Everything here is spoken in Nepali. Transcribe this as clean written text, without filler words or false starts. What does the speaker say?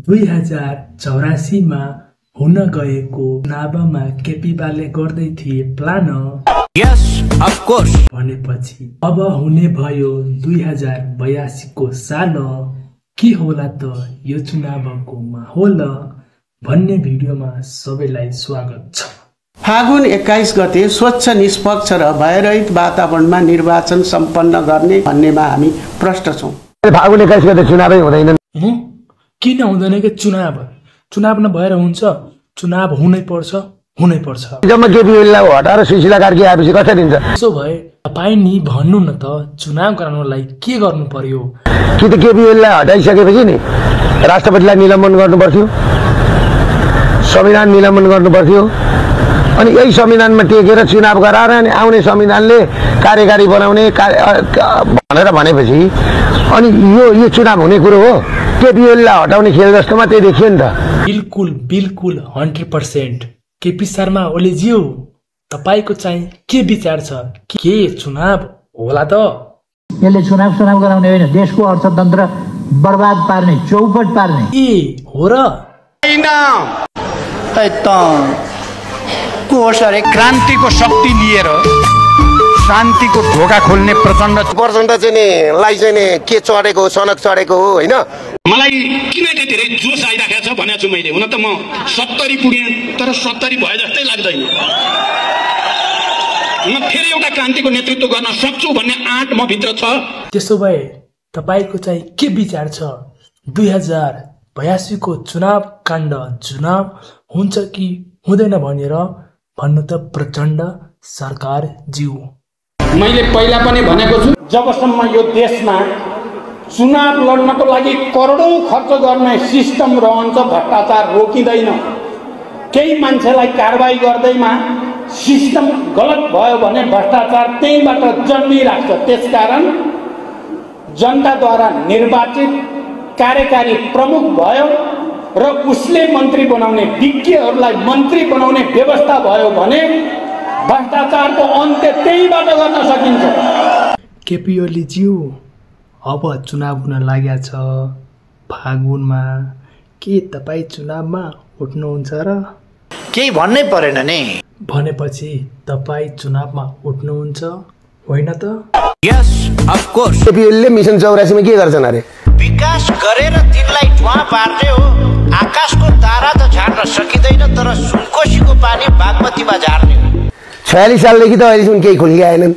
2084 मा हुन गएको चुनावमा केपी बाले गर्दै थिए प्लान। यस अफ कोर्स भनेपछि अब हुने भयो 2082 को साल। के होला त यो चुनावको माहौल भन्ने भिडियोमा सबैलाई स्वागत छ। फागुन 21 गते स्वच्छ निष्पक्ष र भयरहित वातावरणमा निर्वाचन सम्पन्न गर्ने भन्नेमा हामी प्रष्ट छौं। फागुन 21 गते चुनावै हुँदैन। किन हुँदैन के? चुनाव नभएर हुन्छ? चुनाव हुनै पर्छ। जम्मा केपी ओलीलाई हटाएर सुशीला कार्की आएपछि कसरी दिन्छ? त्यसो भए तपाईं नि भन्नु न त, चुनाव गराउनलाई के गर्नु पर्यो? कि त केपी ओलीलाई हटाइसकेपछि नि राष्ट्रपतिलाई निलम्बन गर्नुपर्थ्यो, संविधान निलम्बन गर्नुपर्थ्यो, अनि यही संविधानमा टेकेर चुनाव गराएर अनि आउने संविधानले कार्यकारी बनाउने भनेर भनेपछि अनि यो चुनाव हुने कुरो हो? केपी ओलीलाई हटाउने खेल जस्तो मात्रै देखियो नि त। बिल्कुल 100%। केपी शर्मा ओलीज्यू, तपाईको चाहिँ के विचार छ? के चुनाव होला त? यसले चुनाव गराउने होइन, देशको अर्थतन्त्र बर्बाद पार्ने, चौपट पार्ने। ए हो र? क्रान्तिको शक्ति लिएर शान्तिको ढोका खोल्ने प्रचण्ड चाहिँ नि लाई चाहिँ नि के चढेको हो, सनक चढेको हो होइन? मलाई किन धेरै जोस आइराखेको छ भनेको छु मैले। हुन त म 70 पुगेँ, तर 70 भए जस्तै लाग्दैन। म फेरि एउटा क्रान्तिको नेतृत्व गर्न सक्छु भन्ने आँट म भित्र छ। त्यसो भए तपाईको चाहिँ के विचार छ? 2082 को चुनाव काण्ड चुनाव हुन्छ कि हुँदैन भनेर भन्नु त प्रचण्ड सरकार ज्यू। मैले पहिला पनि भनेको छु, जबसम्म यो देशमा चुनाव लड्नको लागि करोडौं खर्च गर्ने सिस्टम रहन्छ, भ्रष्टाचार रोकिँदैन। केही मान्छेलाई कारबाही गर्दैमा सिस्टम गलत भयो भने भ्रष्टाचार त्यहीबाट जन्मिराख्छ। त्यसकारण जनताद्वारा निर्वाचित कार्यकारी प्रमुख भयो र उसले मन्त्री बनाउने, विज्ञहरूलाई मन्त्री बनाउने व्यवस्था भयो भने भ्रष्टाचारको अन्त्य त्यहीबाट गर्न सकिन्छ। केपी ओलीज्यू, अब चुनाव हुन लागेको छ फागुनमा। के तपाईँ चुनावमा उठ्नुहुन्छ र? केही भन्नै परेन नि। भनेपछि तपाईँ चुनावमा उठ्नुहुन्छ होइन त? यस अफ कोर्स। केपी ओलीले मिसन 84 मा के गर्छन् अरे? विकास गरेर तिनलाई धुवा पार्ने हो। आकाशको तारा त झार्न सकिँदैन, तर सुनकोशीको पानी बागमतीमा झार्ने हो। 46 सालदेखि त अहिलेसम्म केही खुल्की आएनन्।